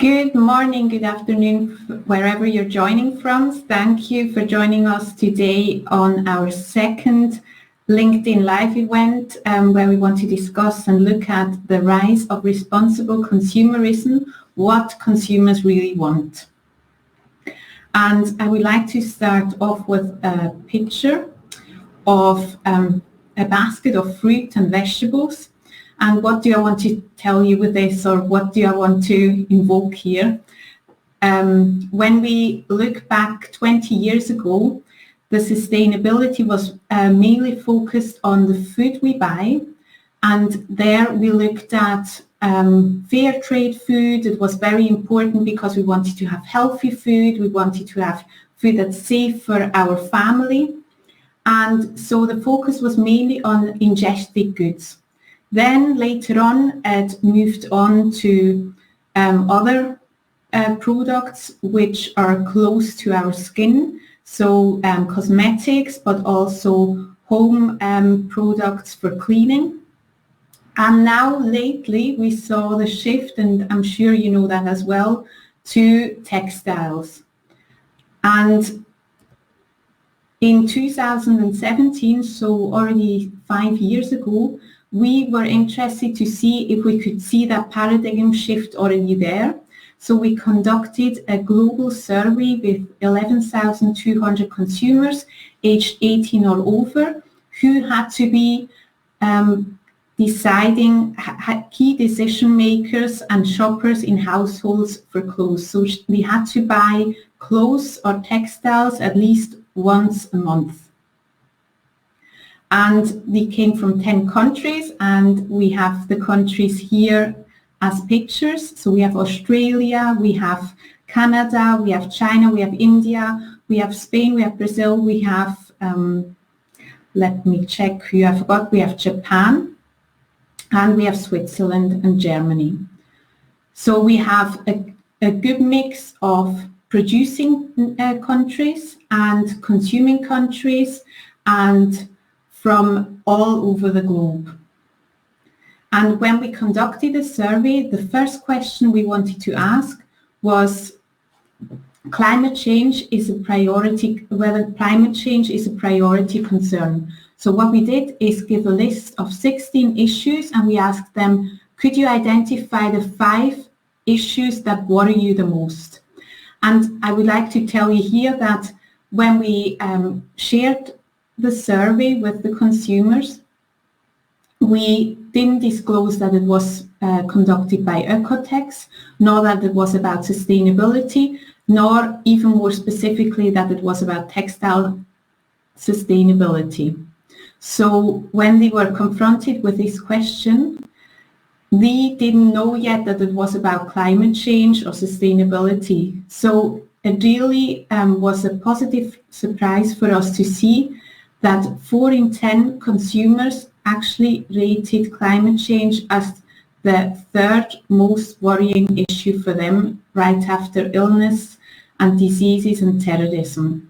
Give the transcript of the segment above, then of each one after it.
Good morning, good afternoon, wherever you're joining from. Thank you for joining us today on our second LinkedIn Live event, where we want to discuss and look at the rise of responsible consumerism, what consumers really want. And I would like to start off with a picture of a basket of fruit and vegetables. And what do I want to tell you with this, or what do I want to invoke here? When we look back 20 years ago, the sustainability was mainly focused on the food we buy. And there we looked at fair trade food. It was very important because we wanted to have healthy food. We wanted to have food that's safe for our family. And so the focus was mainly on ingested goods. Then later on, it moved on to other products which are close to our skin, so cosmetics, but also home products for cleaning. And now lately we saw the shift, and I'm sure you know that as well, to textiles. And in 2017, so already 5 years ago, we were interested to see if we could see that paradigm shift already there. So we conducted a global survey with 11,200 consumers aged 18 or over who had to be deciding key decision makers and shoppers in households for clothes. So we had to buy clothes or textiles at least once a month. And they came from 10 countries, and we have the countries here as pictures. So we have Australia, we have Canada, we have China, we have India, we have Spain, we have Brazil, we have, let me check who I forgot, we have Japan, and we have Switzerland and Germany. So we have a good mix of producing countries and consuming countries, and from all over the globe. And when we conducted the survey, the first question we wanted to ask was climate change is a priority, whether climate change is a priority concern. So what we did is give a list of 16 issues, and we asked them, could you identify the 5 issues that worry you the most? And I would like to tell you here that when we shared the survey with the consumers, we didn't disclose that it was conducted by Oekotex, nor that it was about sustainability, nor even more specifically that it was about textile sustainability. So when they were confronted with this question, they didn't know yet that it was about climate change or sustainability. So it really was a positive surprise for us to see that 4 in 10 consumers actually rated climate change as the 3rd most worrying issue for them, right after illness and diseases and terrorism.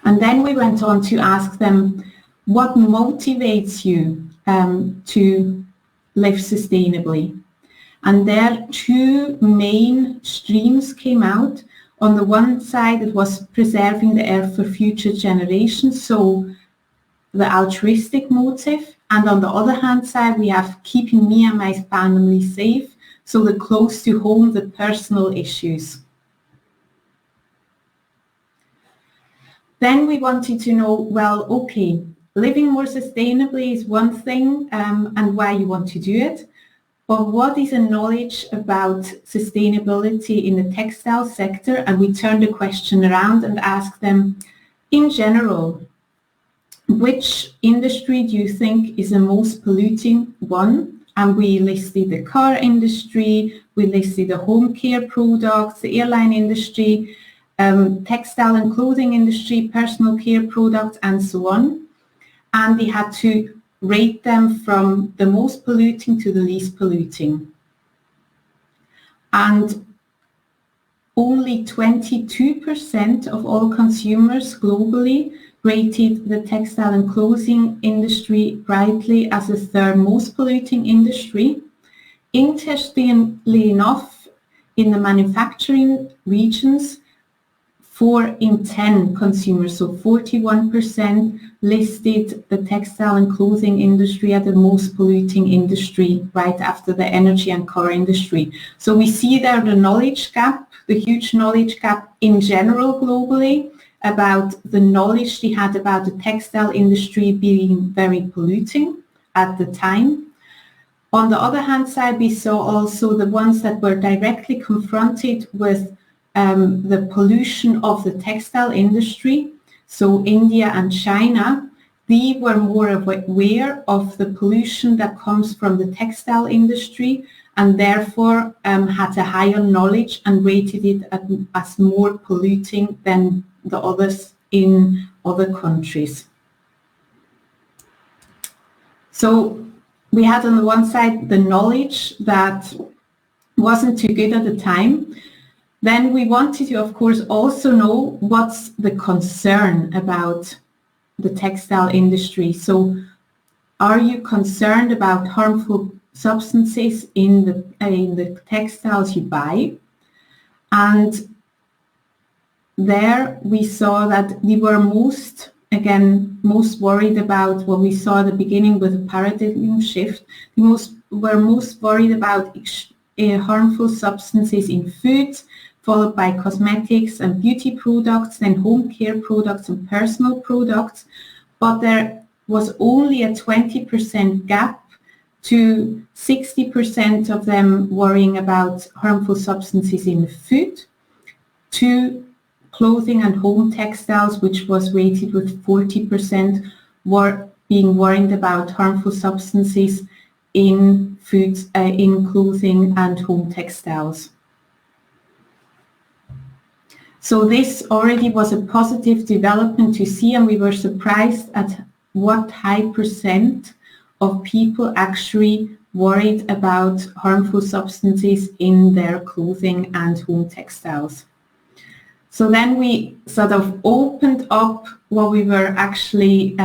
And then we went on to ask them, what motivates you to live sustainably? And there 2 main streams came out. On the one side, it was preserving the earth for future generations, so the altruistic motive. And on the other hand side, we have keeping me and my family safe, so the close to home, the personal issues. Then we wanted to know, well, okay, living more sustainably is one thing, and why you want to do it. But what is a knowledge about sustainability in the textile sector? And we turned the question around and asked them, in general, which industry do you think is the most polluting one? And we listed the car industry, we listed the home care products, the airline industry, textile and clothing industry, personal care products, and so on. And they had to rate them from the most polluting to the least polluting. And only 22% of all consumers globally rated the textile and clothing industry brightly as the 3rd most polluting industry. interestingly enough, in the manufacturing regions, 4 in 10 consumers, so 41%, listed the textile and clothing industry as the most polluting industry right after the energy and car industry. So we see there the knowledge gap, the huge knowledge gap in general globally about the knowledge they had about the textile industry being very polluting at the time. On the other hand side, we saw also the ones that were directly confronted with the pollution of the textile industry, so India and China, they were more aware of the pollution that comes from the textile industry and therefore had a higher knowledge and rated it as more polluting than the others in other countries. So we had on the one side the knowledge that wasn't too good at the time. Then we wanted to, of course, also know what's the concern about the textile industry. So are you concerned about harmful substances in the textiles you buy? And there we saw that we were most worried about what we saw at the beginning with the paradigm shift. We were most worried about harmful substances in food, followed by cosmetics and beauty products, then home care products and personal products. But there was only a 20% gap to 60% of them worrying about harmful substances in food, to clothing and home textiles, which was rated with 40%, were being worried about harmful substances in foods, in clothing and home textiles. So this already was a positive development to see, and we were surprised at what high percent of people actually worried about harmful substances in their clothing and home textiles. So then we sort of opened up what we were actually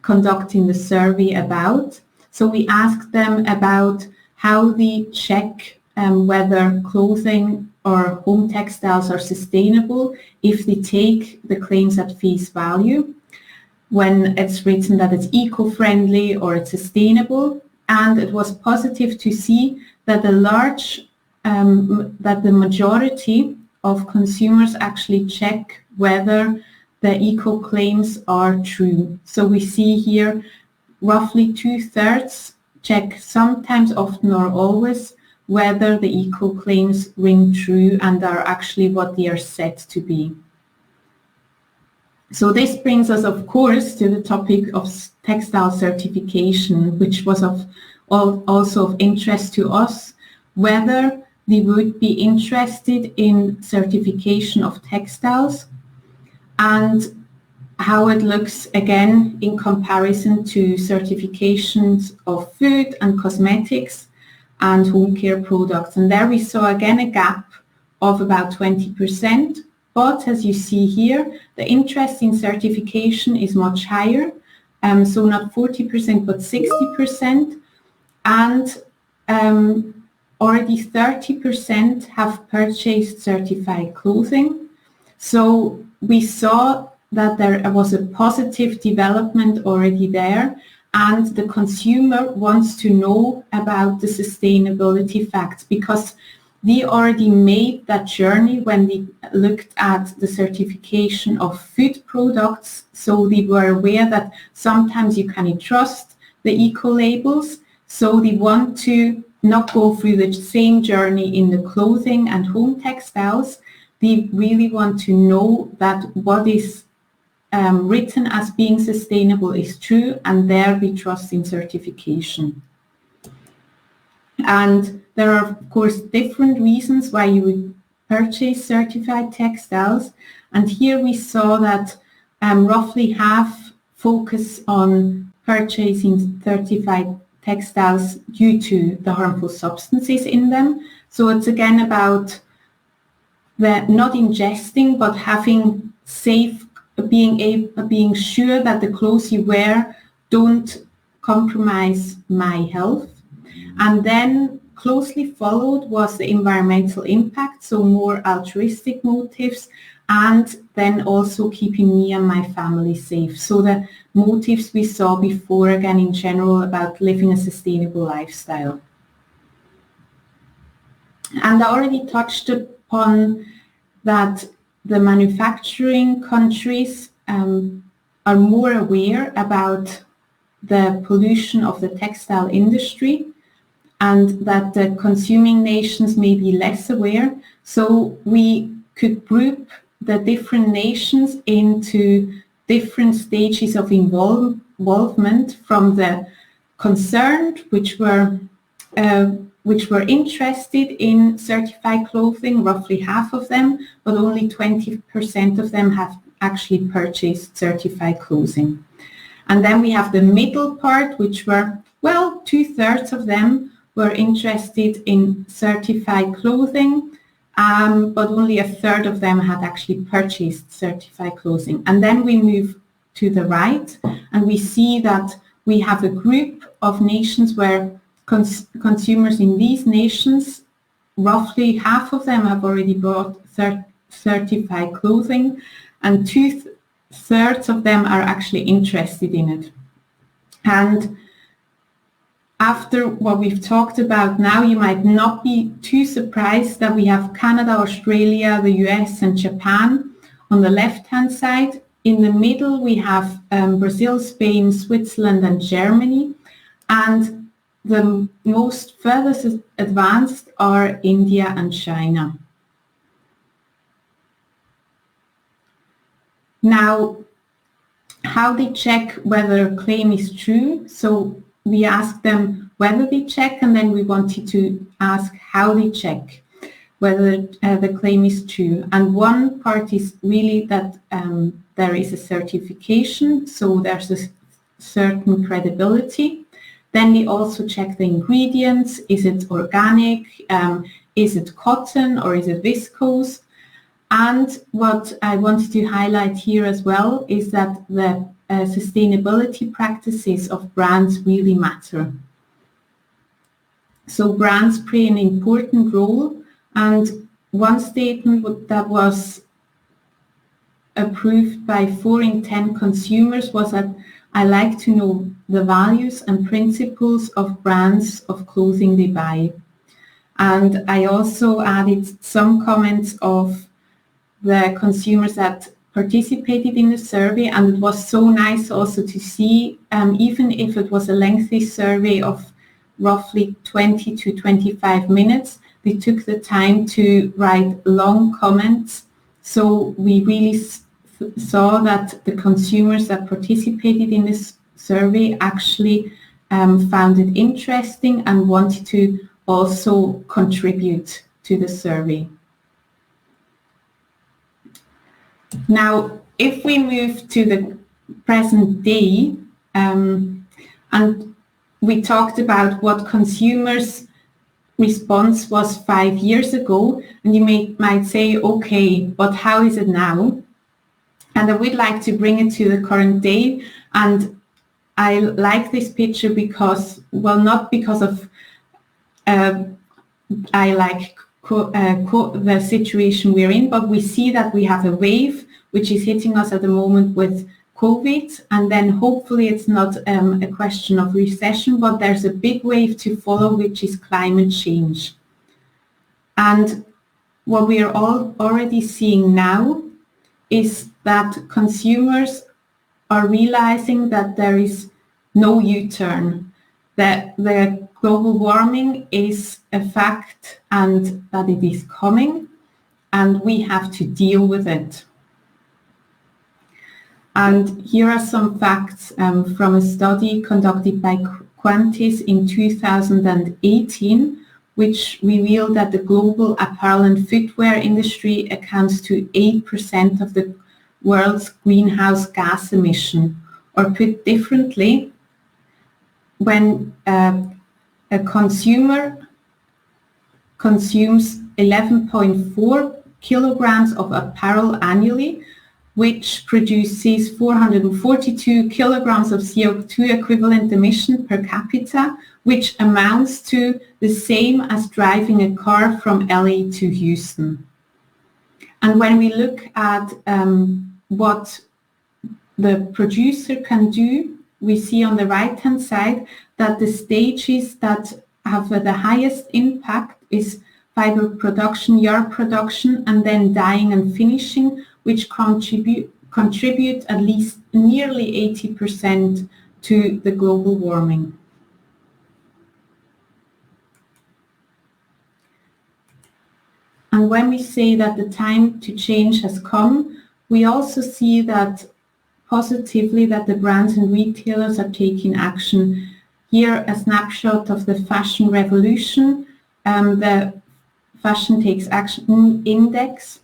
conducting the survey about. So we asked them about how they check whether clothing or home textiles are sustainable if they take the claims at face value, when it's written that it's eco-friendly or it's sustainable. And it was positive to see that the majority of consumers actually check whether the eco claims are true. So we see here roughly 2/3 check sometimes, often or always, whether the eco claims ring true and are actually what they are said to be. So this brings us, of course, to the topic of textile certification, which was also of interest to us, whether they would be interested in certification of textiles and how it looks again in comparison to certifications of food and cosmetics and home care products. And there we saw again a gap of about 20%. But as you see here, the interest in certification is much higher. So not 40%, but 60%. And already 30% have purchased certified clothing. So we saw that there was a positive development already there, and the consumer wants to know about the sustainability facts because they already made that journey when they looked at the certification of food products. So they were aware that sometimes you cannot trust the eco labels. So they want to not go through the same journey in the clothing and home textiles. They really want to know that what is written as being sustainable is true, and there we trust in certification. And there are, of course, different reasons why you would purchase certified textiles. And here we saw that roughly half focus on purchasing certified textiles due to the harmful substances in them. So it's again about the not ingesting, but having safe, being sure that the clothes you wear don't compromise my health. And then closely followed was the environmental impact, so more altruistic motives, and then also keeping me and my family safe. So the motives we saw before, again, in general, about living a sustainable lifestyle. And I already touched upon that the manufacturing countries are more aware about the pollution of the textile industry, and that the consuming nations may be less aware. So we could group the different nations into different stages of involvement, from the concerned, which were interested in certified clothing, roughly half of them, but only 20% of them have actually purchased certified clothing. And then we have the middle part, which were, well, 2/3 of them were interested in certified clothing, but only 1/3 of them had actually purchased certified clothing. And then we move to the right, and we see that we have a group of nations where consumers in these nations, roughly half of them have already bought certified clothing, and 2/3 of them are actually interested in it. And after what we've talked about now, you might not be too surprised that we have Canada, Australia, the US, and Japan on the left-hand side. In the middle, we have Brazil, Spain, Switzerland, and Germany. And the most furthest advanced are India and China. Now, how they check whether a claim is true. So we asked them whether they check, and then we wanted to ask how they check whether the claim is true. And one part is really that there is a certification, so there's a certain credibility. Then they also check the ingredients. Is it organic? Is it cotton, or is it viscose? And what I wanted to highlight here as well is that the sustainability practices of brands really matter. So brands play an important role, and one statement that was approved by 4 in 10 consumers was that I like to know the values and principles of brands of clothing they buy. And I also added some comments of the consumers that participated in the survey, and it was so nice also to see, even if it was a lengthy survey of roughly 20 to 25 minutes, they took the time to write long comments. So we really saw that the consumers that participated in this survey actually found it interesting and wanted to also contribute to the survey. Now, if we move to the present day, and we talked about what consumers' response was 5 years ago, and you might say, okay, but how is it now? And I would like to bring it to the current day. And I like this picture because, well, not because of I like the situation we're in, but we see that we have a wave which is hitting us at the moment with COVID, and then hopefully it's not a question of recession, but there's a big wave to follow, which is climate change. And what we are all already seeing now is that consumers are realizing that there is no U-turn, that the global warming is a fact and that it is coming, and we have to deal with it. And here are some facts from a study conducted by Quantis in 2018, which revealed that the global apparel and footwear industry accounts to 8% of the world's greenhouse gas emission. Or put differently, when a consumer consumes 11.4 kilograms of apparel annually, which produces 442 kilograms of CO2 equivalent emission per capita, which amounts to the same as driving a car from LA to Houston. And when we look at what the producer can do, we see on the right-hand side that the stages that have the highest impact is fiber production, yarn production, and then dyeing and finishing, which contribute at least nearly 80% to the global warming. And when we say that the time to change has come, we also see that positively that the brands and retailers are taking action. Here a snapshot of the fashion revolution, the Fashion Takes Action Index,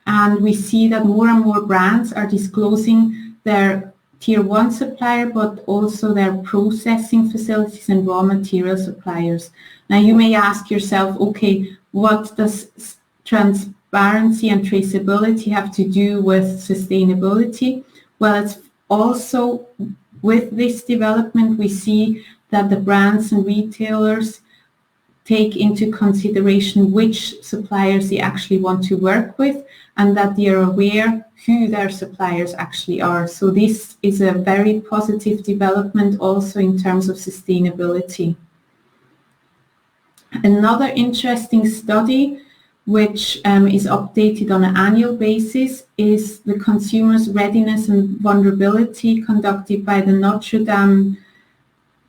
and we see that more and more brands are disclosing their tier 1 supplier, but also their processing facilities and raw material suppliers. Now you may ask yourself, okay, what does transparency and traceability have to do with sustainability? Well, it's also with this development, we see that the brands and retailers take into consideration which suppliers they actually want to work with, and that they are aware who their suppliers actually are. So this is a very positive development also in terms of sustainability. Another interesting study which is updated on an annual basis is the Consumers' Readiness and Vulnerability conducted by the Notre Dame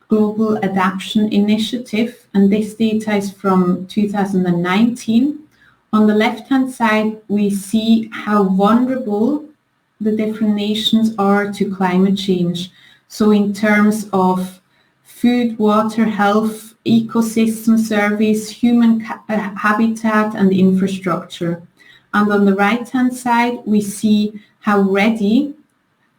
Global Adaptation Initiative, and this data is from 2019. On the left-hand side, we see how vulnerable the different nations are to climate change. So in terms of food, water, health, ecosystem service, human habitat and infrastructure. And on the right-hand side, we see how ready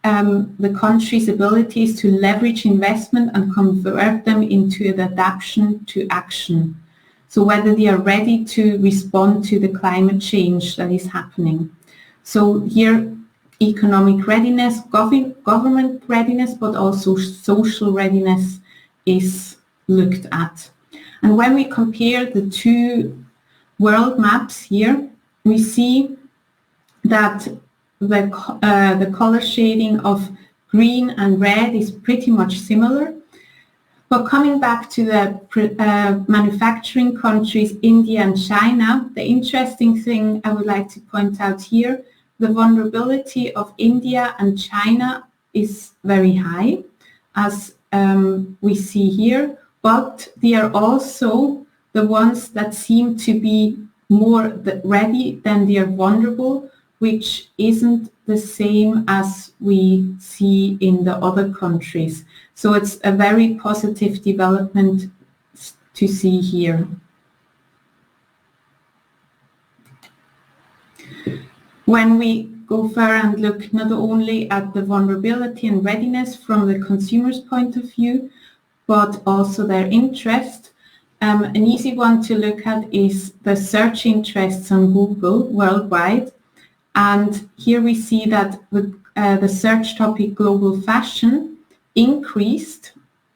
the country's abilities to leverage investment and convert them into an adaptation to action. So whether they are ready to respond to the climate change that is happening. So here, economic readiness, government readiness, but also social readiness is looked at. And when we compare the two world maps here, we see that the color shading of green and red is pretty much similar. But coming back to the manufacturing countries, India and China, the interesting thing I would like to point out here, the vulnerability of India and China is very high, as we see here, but they are also the ones that seem to be more ready than they are vulnerable, which isn't the same as we see in the other countries. So it's a very positive development to see here. When we go further and look not only at the vulnerability and readiness from the consumer's point of view, but also their interest, an easy one to look at is the search interests on Google worldwide. And here we see that the search topic global fashion increased,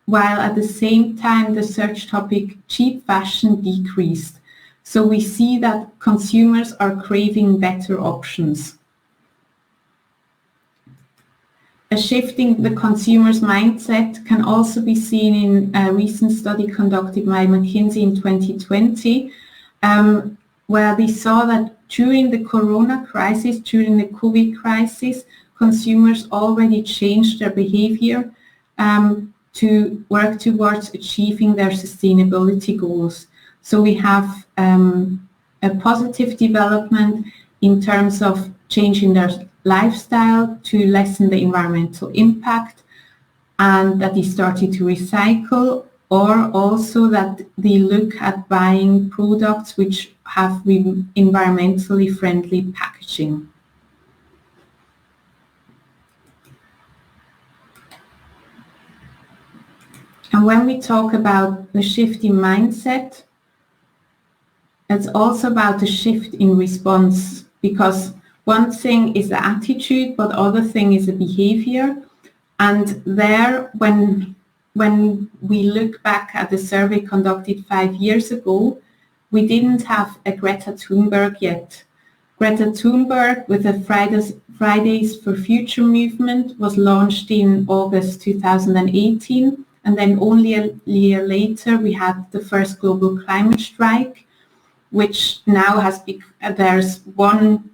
while at the same time the search topic cheap fashion decreased. So we see that consumers are craving better options. A shifting the consumer's mindset can also be seen in a recent study conducted by McKinsey in 2020, where they saw that during the corona crisis, during the COVID crisis, consumers already changed their behavior to work towards achieving their sustainability goals. So we have a positive development in terms of changing their lifestyle to lessen the environmental impact, and that they started to recycle, or also that they look at buying products which have environmentally friendly packaging. And when we talk about the shift in mindset, it's also about the shift in response, because One thing is the attitude, but other thing is the behavior. And there, when we look back at the survey conducted 5 years ago, we didn't have a Greta Thunberg yet. Greta Thunberg, with the Fridays for Future movement, was launched in August 2018. And then only a year later, we had the first global climate strike, which now there's one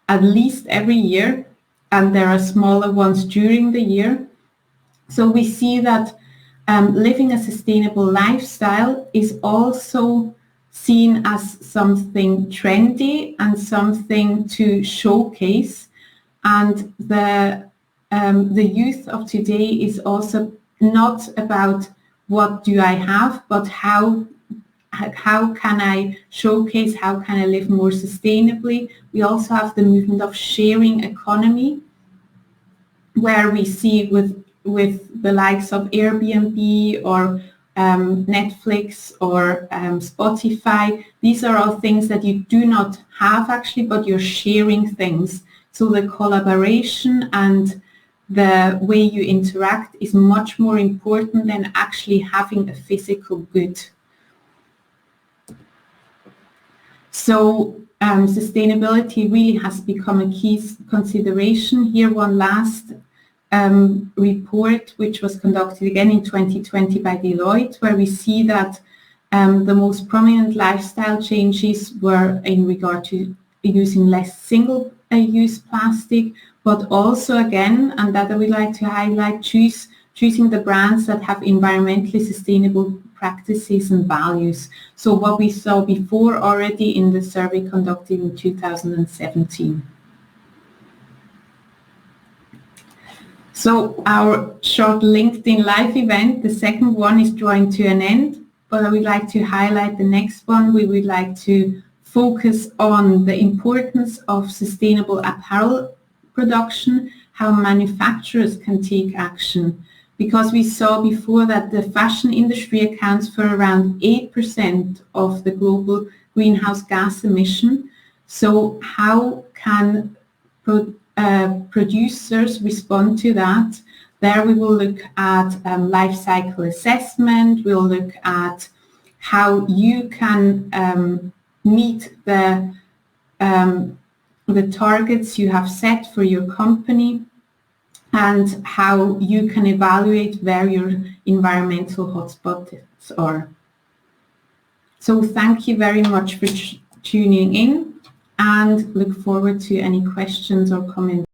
at least every year, and there are smaller ones during the year. So we see that living a sustainable lifestyle is also seen as something trendy and something to showcase. And the youth of today is also not about what do I have, but how can I showcase, how can I live more sustainably. We also have the movement of sharing economy, where we see with the likes of Airbnb or Netflix or Spotify, these are all things that you do not have actually, but you're sharing things. So the collaboration and the way you interact is much more important than actually having a physical good. So sustainability really has become a key consideration. Here, one last report, which was conducted again in 2020 by Deloitte, where we see that the most prominent lifestyle changes were in regard to using less single-use plastic, but also again, and that I would like to highlight, choosing the brands that have environmentally sustainable practices and values. So what we saw before already in the survey conducted in 2017. So our short LinkedIn Live event, the second one, is drawing to an end, but I would like to highlight the next one. We would like to focus on the importance of sustainable apparel production, how manufacturers can take action. Because we saw before that the fashion industry accounts for around 8% of the global greenhouse gas emission. So how can producers respond to that? There we will look at life cycle assessment. We'll look at how you can meet the targets you have set for your company, and how you can evaluate where your environmental hotspots are. So thank you very much for tuning in, and look forward to any questions or comments.